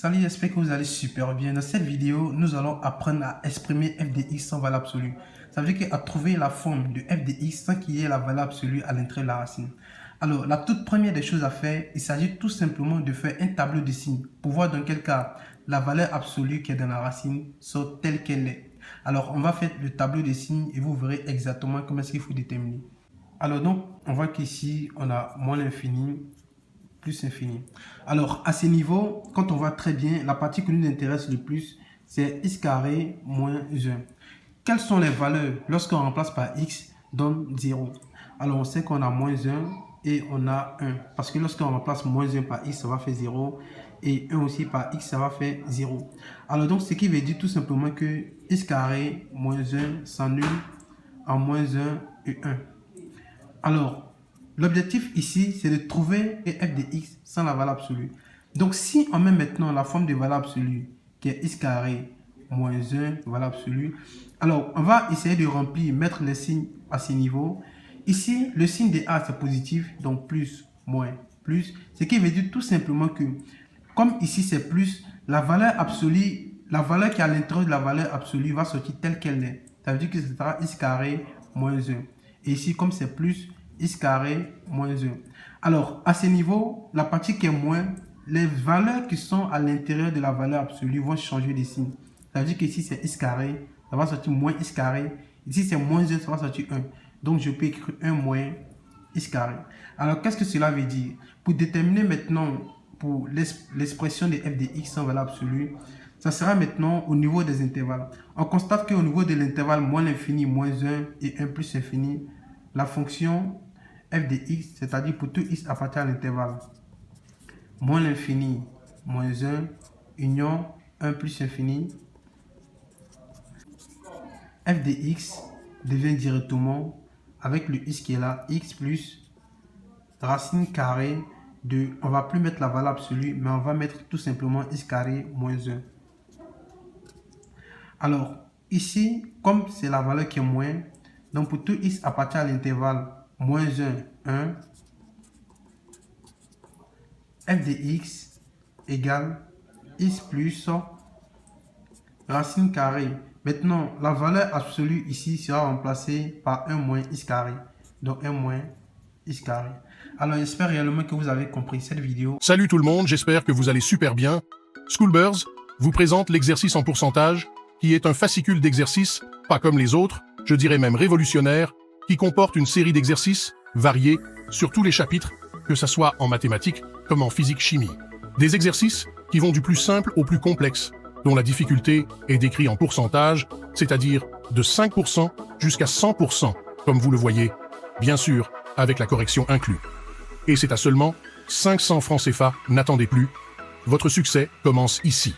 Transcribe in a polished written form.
Salut, j'espère que vous allez super bien. Dans cette vidéo, nous allons apprendre à exprimer f de x sans valeur absolue. Ça veut dire qu'à trouver la forme de f de x sans qu'il y ait la valeur absolue à l'intérieur de la racine. Alors, la toute première des choses à faire, il s'agit tout simplement de faire un tableau de signes pour voir dans quel cas la valeur absolue qui est dans la racine sort telle qu'elle est. Alors, on va faire le tableau de signes et vous verrez exactement comment est-ce qu'il faut déterminer. Alors donc, on voit qu'ici, on a moins l'infini plus infini. Alors, à ce niveau, quand on voit très bien, la partie qui nous intéresse le plus, c'est x carré moins 1. Quelles sont les valeurs lorsqu'on remplace par x donne 0? Alors, on sait qu'on a moins 1 et on a 1. Parce que lorsqu'on remplace moins 1 par x, ça va faire 0. Et 1 aussi par x, ça va faire 0. Alors, donc, ce qui veut dire tout simplement que x carré moins 1 s'annule en moins 1 et 1. Alors, l'objectif ici, c'est de trouver f de x sans la valeur absolue. Donc, si on met maintenant la forme de valeur absolue, qui est x carré moins 1, valeur absolue, alors on va essayer de remplir, mettre les signes à ces niveaux. Ici, le signe de A, c'est positif, donc plus, moins, plus. Ce qui veut dire tout simplement que, comme ici c'est plus, la valeur absolue, la valeur qui est à l'intérieur de la valeur absolue va sortir telle qu'elle est. Ça veut dire que ce sera x carré moins 1. Et ici, comme c'est plus, x carré moins 1. Alors, à ce niveau, la partie qui est moins, les valeurs qui sont à l'intérieur de la valeur absolue vont changer de signe. Ça veut dire que ici, c'est x carré, ça va sortir moins x carré. Ici, c'est moins 1, ça va sortir 1. Donc, je peux écrire 1 moins x carré. Alors, qu'est-ce que cela veut dire? Pour déterminer maintenant, pour l'expression de f de x sans valeur absolue, ça sera maintenant au niveau des intervalles. On constate qu'au niveau de l'intervalle moins l'infini, moins 1 et 1 plus infini, la fonction f de x, c'est-à-dire pour tout x appartient à l'intervalle moins l'infini, moins 1, union 1 plus infini, f de x devient directement, avec le x qui est là, x plus racine carrée de, on va plus mettre la valeur absolue, mais on va mettre tout simplement x carré moins 1. Alors, ici, comme c'est la valeur qui est moins, donc pour tout x appartient à l'intervalle moins 1, 1, f de x égale x plus racine carrée. Maintenant, la valeur absolue ici sera remplacée par 1 moins x carré. Donc 1 moins x carré. Alors, j'espère réellement que vous avez compris cette vidéo. Salut tout le monde, j'espère que vous allez super bien. Schoolbirds vous présente l'exercice en pourcentage, qui est un fascicule d'exercices, pas comme les autres, je dirais même révolutionnaire, qui comporte une série d'exercices variés sur tous les chapitres, que ce soit en mathématiques comme en physique-chimie. Des exercices qui vont du plus simple au plus complexe, dont la difficulté est décrite en pourcentage, c'est-à-dire de 5% jusqu'à 100%, comme vous le voyez, bien sûr, avec la correction inclue. Et c'est à seulement 500 francs CFA, n'attendez plus, votre succès commence ici.